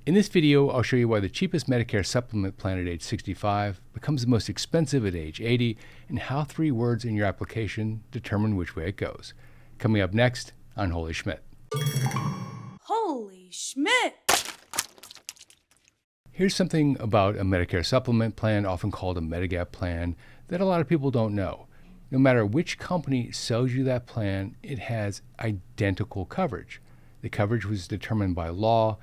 In this video, I'll show you why the cheapest Medicare supplement plan at age 65 becomes the most expensive at age 80, and how 3 words in your application determine which way it goes. Coming up next on Holy Schmidt. Holy Schmidt! Here's something about a Medicare supplement plan, often called a Medigap plan, that a lot of people don't know. No matter which company sells you that plan, it has identical coverage. The coverage was determined by law.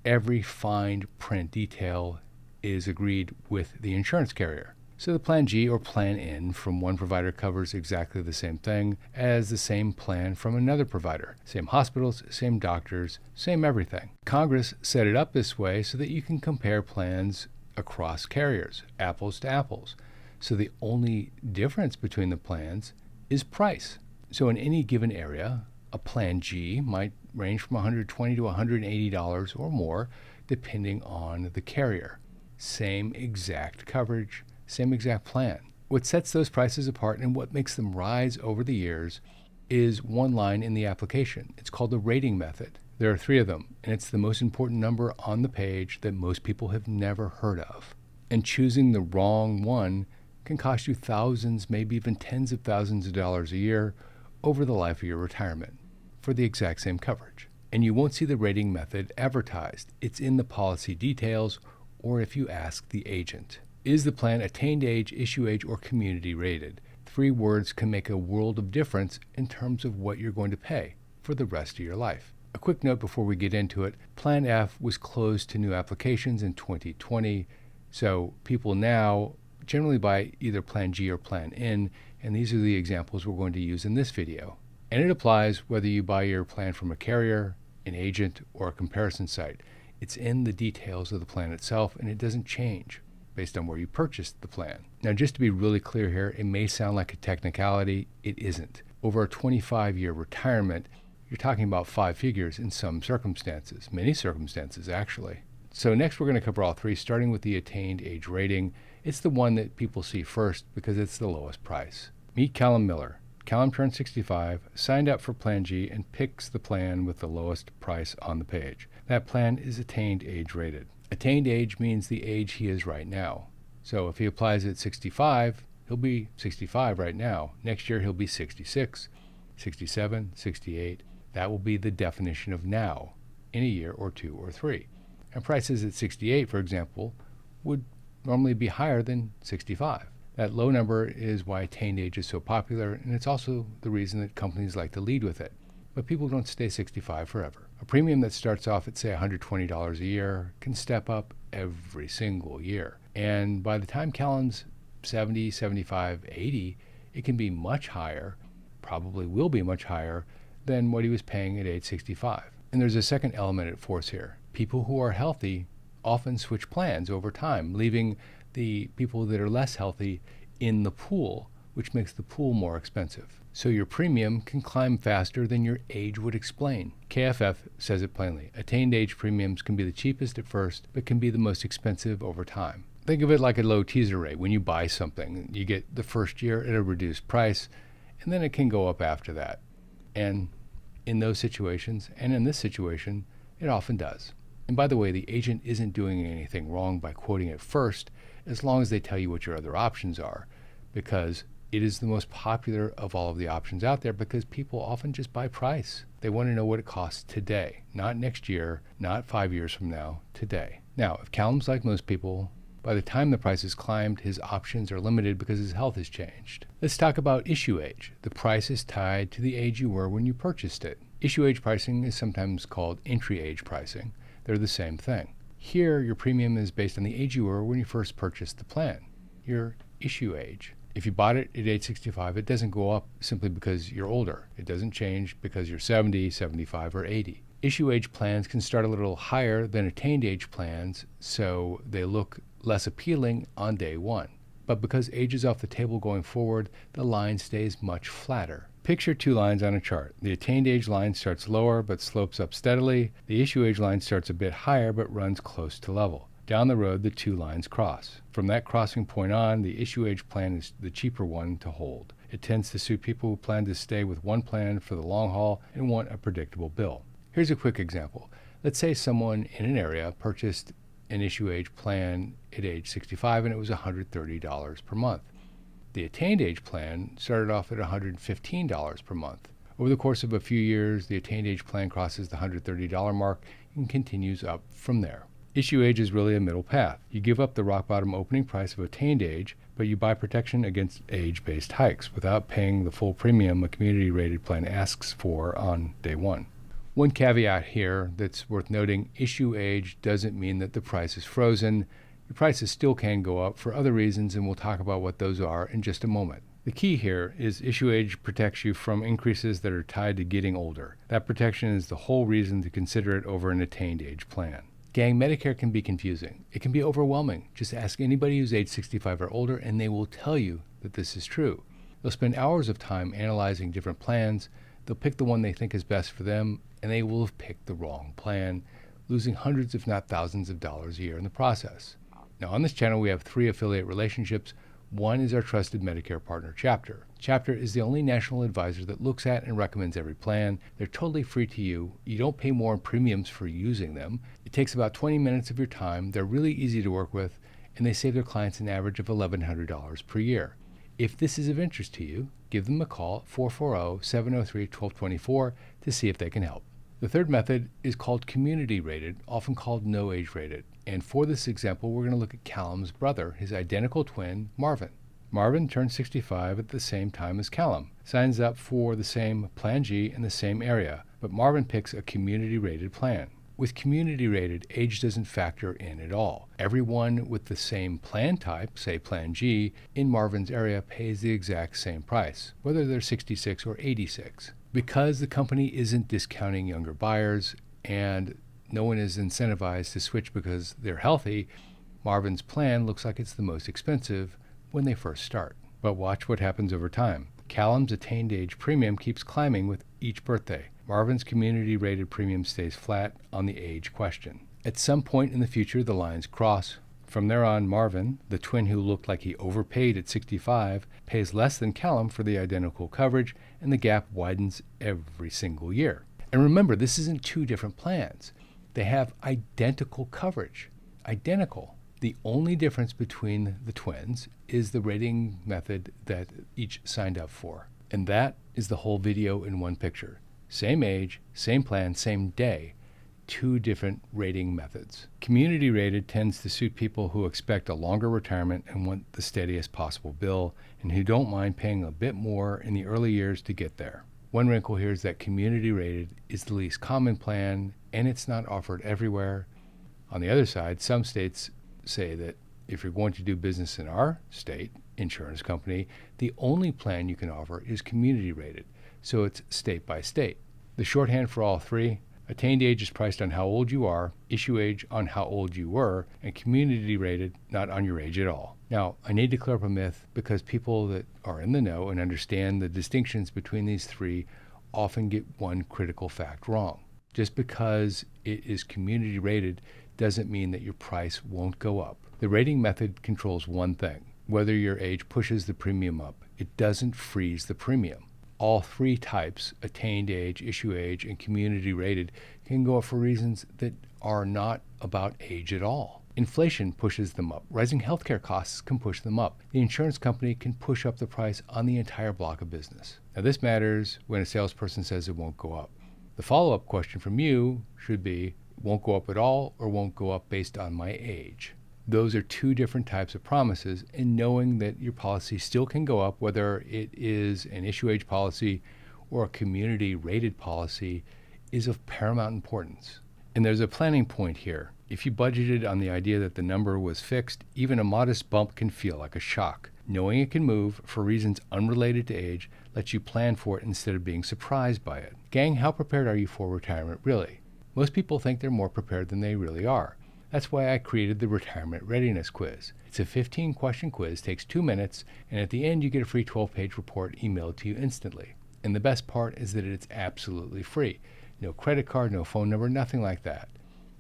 Every fine print detail is agreed with the insurance carrier. So the Plan G or Plan N from one provider covers exactly the same thing as the same plan from another provider. Same hospitals, same doctors, same everything. Congress set it up this way so that you can compare plans across carriers, apples to apples. So the only difference between the plans is price. So in any given area, a Plan G might range from $120 to $180 or more, depending on the carrier. Same exact coverage, same exact plan. What sets those prices apart and what makes them rise over the years is one line in the application. It's called the rating method. There are 3 of them, and it's the most important number on the page that most people have never heard of. And choosing the wrong one can cost you thousands, maybe even tens of thousands of dollars a year over the life of your retirement for the exact same coverage. And you won't see the rating method advertised. It's in the policy details, or if you ask the agent. Is the plan attained age, issue age, or community rated? 3 words can make a world of difference in terms of what you're going to pay for the rest of your life. A quick note before we get into it, Plan F was closed to new applications in 2020, so people now generally buy either Plan G or Plan N, and these are the examples we're going to use in this video. And it applies whether you buy your plan from a carrier, an agent, or a comparison site. It's in the details of the plan itself, and it doesn't change based on where you purchased the plan. Now, just to be really clear here, it may sound like a technicality. It isn't. Over a 25-year retirement, you're talking about 5 figures in some circumstances, many circumstances actually. So next we're going to cover all 3, starting with the attained age rating. It's the one that people see first because it's the lowest price. Meet Callum Miller. Callum turned 65, signed up for Plan G, and picks the plan with the lowest price on the page. That plan is attained age rated. Attained age means the age he is right now. So if he applies at 65, he'll be 65 right now. Next year he'll be 66, 67, 68. That will be the definition of now in a year or 2 or 3. And prices at 68, for example, would normally be higher than 65. That low number is why attained age is so popular, and it's also the reason that companies like to lead with it. But people don't stay 65 forever. A premium that starts off at, say, $120 a year can step up every single year. And by the time Callum's 70, 75, 80, it can be much higher, probably will be much higher, than what he was paying at age 65. And there's a second element at force here. People who are healthy often switch plans over time, leaving the people that are less healthy in the pool, which makes the pool more expensive. So your premium can climb faster than your age would explain. KFF says it plainly. Attained age premiums can be the cheapest at first, but can be the most expensive over time. Think of it like a low teaser rate. When you buy something, you get the first year at a reduced price, and then it can go up after that. And in those situations, and in this situation, it often does. And by the way, the agent isn't doing anything wrong by quoting it first, as long as they tell you what your other options are, because it is the most popular of all of the options out there, because people often just buy price. They want to know what it costs today, not next year, not 5 years from now, today. Now, if Callum's like most people, by the time the price has climbed, his options are limited because his health has changed. Let's talk about issue age. The price is tied to the age you were when you purchased it. Issue age pricing is sometimes called entry age pricing. They're the same thing. Here, your premium is based on the age you were when you first purchased the plan, your issue age. If you bought it at age 65, it doesn't go up simply because you're older. It doesn't change because you're 70, 75, or 80. Issue age plans can start a little higher than attained age plans, so they look less appealing on day one. But because age is off the table going forward, the line stays much flatter. Picture 2 lines on a chart. The attained age line starts lower but slopes up steadily. The issue age line starts a bit higher but runs close to level. Down the road, the 2 lines cross. From that crossing point on, the issue age plan is the cheaper one to hold. It tends to suit people who plan to stay with one plan for the long haul and want a predictable bill. Here's a quick example. Let's say someone in an area purchased an issue age plan at age 65 and it was $130 per month. The attained age plan started off at $115 per month. Over the course of a few years, the attained age plan crosses the $130 mark and continues up from there. Issue age is really a middle path. You give up the rock bottom opening price of attained age, but you buy protection against age-based hikes without paying the full premium a community-rated plan asks for on day one. One caveat here that's worth noting, issue age doesn't mean that the price is frozen. Your prices still can go up for other reasons, and we'll talk about what those are in just a moment. The key here is issue age protects you from increases that are tied to getting older. That protection is the whole reason to consider it over an attained age plan. Gang, Medicare can be confusing. It can be overwhelming. Just ask anybody who's age 65 or older, and they will tell you that this is true. They'll spend hours of time analyzing different plans. They'll pick the one they think is best for them, and they will have picked the wrong plan, losing hundreds if not thousands of dollars a year in the process. Now, on this channel, we have 3 affiliate relationships. One is our trusted Medicare partner, Chapter. Chapter is the only national advisor that looks at and recommends every plan. They're totally free to you. You don't pay more in premiums for using them. It takes about 20 minutes of your time. They're really easy to work with, and they save their clients an average of $1,100 per year. If this is of interest to you, give them a call at 440-703-1224 to see if they can help. The third method is called community rated, often called no age rated. And for this example, we're going to look at Callum's brother, his identical twin, Marvin. Marvin turned 65 at the same time as Callum, signs up for the same Plan G in the same area, but Marvin picks a community rated plan. With community rated, age doesn't factor in at all. Everyone with the same plan type, say Plan G, in Marvin's area pays the exact same price, whether they're 66 or 86. Because the company isn't discounting younger buyers and no one is incentivized to switch because they're healthy, Marvin's plan looks like it's the most expensive when they first start. But watch what happens over time. Callum's attained age premium keeps climbing with each birthday. Marvin's community rated premium stays flat on the age question. At some point in the future, the lines cross. From there on, Marvin, the twin who looked like he overpaid at 65, pays less than Callum for the identical coverage, and the gap widens every single year. And remember, this isn't 2 different plans. They have identical coverage. Identical. The only difference between the twins is the rating method that each signed up for. And that is the whole video in one picture. Same age, same plan, same day. 2 different rating methods. Community rated tends to suit people who expect a longer retirement and want the steadiest possible bill, and who don't mind paying a bit more in the early years to get there. One wrinkle here is that community rated is the least common plan, and it's not offered everywhere. On the other side, some states say that if you're going to do business in our state insurance company, the only plan you can offer is community rated, so it's state by state. The shorthand for all 3: attained age is priced on how old you are, issue age on how old you were, and community rated not on your age at all. Now, I need to clear up a myth because people that are in the know and understand the distinctions between these 3 often get one critical fact wrong. Just because it is community rated doesn't mean that your price won't go up. The rating method controls one thing: whether your age pushes the premium up. It doesn't freeze the premium. All 3 types, attained age, issue age, and community rated, can go up for reasons that are not about age at all. Inflation pushes them up. Rising healthcare costs can push them up. The insurance company can push up the price on the entire block of business. Now, this matters when a salesperson says it won't go up. The follow-up question from you should be, won't go up at all or won't go up based on my age? Those are 2 different types of promises, and knowing that your policy still can go up, whether it is an issue age policy or a community rated policy, is of paramount importance. And there's a planning point here. If you budgeted on the idea that the number was fixed, even a modest bump can feel like a shock. Knowing it can move for reasons unrelated to age lets you plan for it instead of being surprised by it. Gang, how prepared are you for retirement really? Most people think they're more prepared than they really are. That's why I created the Retirement Readiness Quiz. It's a 15-question quiz, takes 2 minutes, and at the end you get a free 12-page report emailed to you instantly. And the best part is that it's absolutely free. No credit card, no phone number, nothing like that.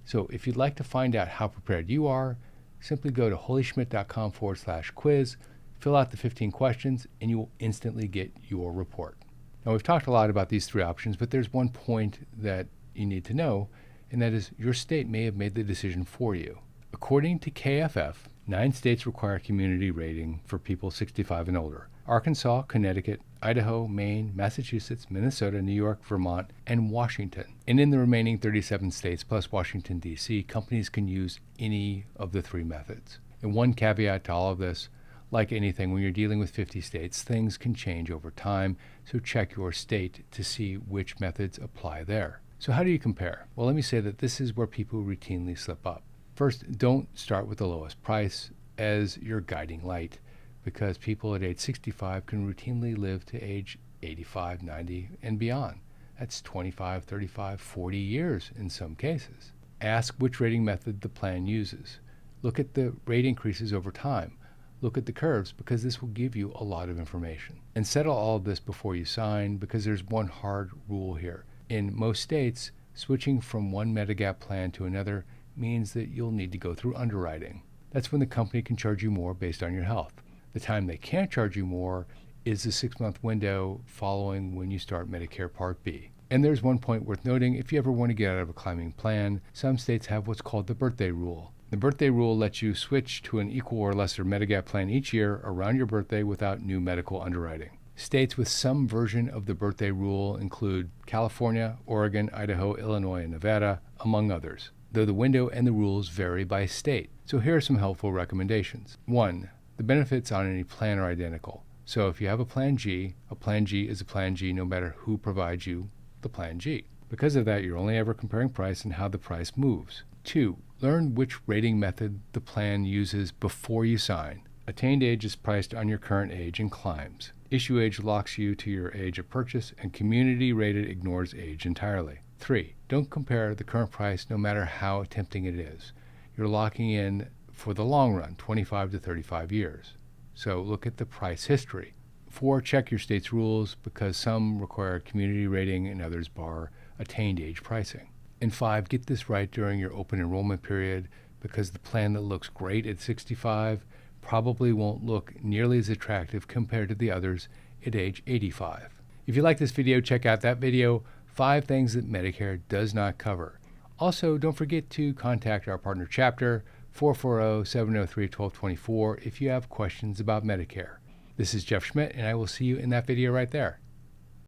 So if you'd like to find out how prepared you are, simply go to hollyschmidt.com/quiz, fill out the 15 questions, and you will instantly get your report. Now, we've talked a lot about these 3 options, but there's one point that you need to know. and that is your state may have made the decision for you. According to KFF, 9 states require community rating for people 65 and older: Arkansas, Connecticut, Idaho, Maine, Massachusetts, Minnesota, New York, Vermont, and Washington. And in the remaining 37 states plus Washington, D.C., companies can use any of the 3 methods. And one caveat to all of this: like anything, when you're dealing with 50 states, things can change over time, so check your state to see which methods apply there. So how do you compare? Well, let me say that this is where people routinely slip up. First, don't start with the lowest price as your guiding light, because people at age 65 can routinely live to age 85, 90, and beyond. That's 25, 35, 40 years in some cases. Ask which rating method the plan uses. Look at the rate increases over time. Look at the curves, because this will give you a lot of information. And settle all of this before you sign, because there's one hard rule here. In most states, switching from one Medigap plan to another means that you'll need to go through underwriting. That's when the company can charge you more based on your health. The time they can't charge you more is the 6-month window following when you start Medicare Part B. And there's one point worth noting: if you ever want to get out of a climbing plan, some states have what's called the birthday rule. The birthday rule lets you switch to an equal or lesser Medigap plan each year around your birthday without new medical underwriting. States with some version of the birthday rule include California, Oregon, Idaho, Illinois, and Nevada, among others, though the window and the rules vary by state. So here are some helpful recommendations. 1. The benefits on any plan are identical. So if you have a Plan G is a Plan G no matter who provides you the Plan G. Because of that, you're only ever comparing price and how the price moves. 2. Learn which rating method the plan uses before you sign. Attained-age is priced on your current age and climbs. Issue age locks you to your age of purchase, and community rated ignores age entirely. 3. Don't compare the current price no matter how tempting it is. You're locking in for the long run, 25 to 35 years. So look at the price history. 4. Check your state's rules, because some require community rating and others bar attained age pricing. And 5. Get this right during your open enrollment period, because the plan that looks great at 65 probably won't look nearly as attractive compared to the others at age 85. If you like this video, check out that video, 5 things that Medicare does not cover. Also, don't forget to contact our partner chapter, 440-703-1224, if you have questions about Medicare. This is Jeff Schmidt, and I will see you in that video right there.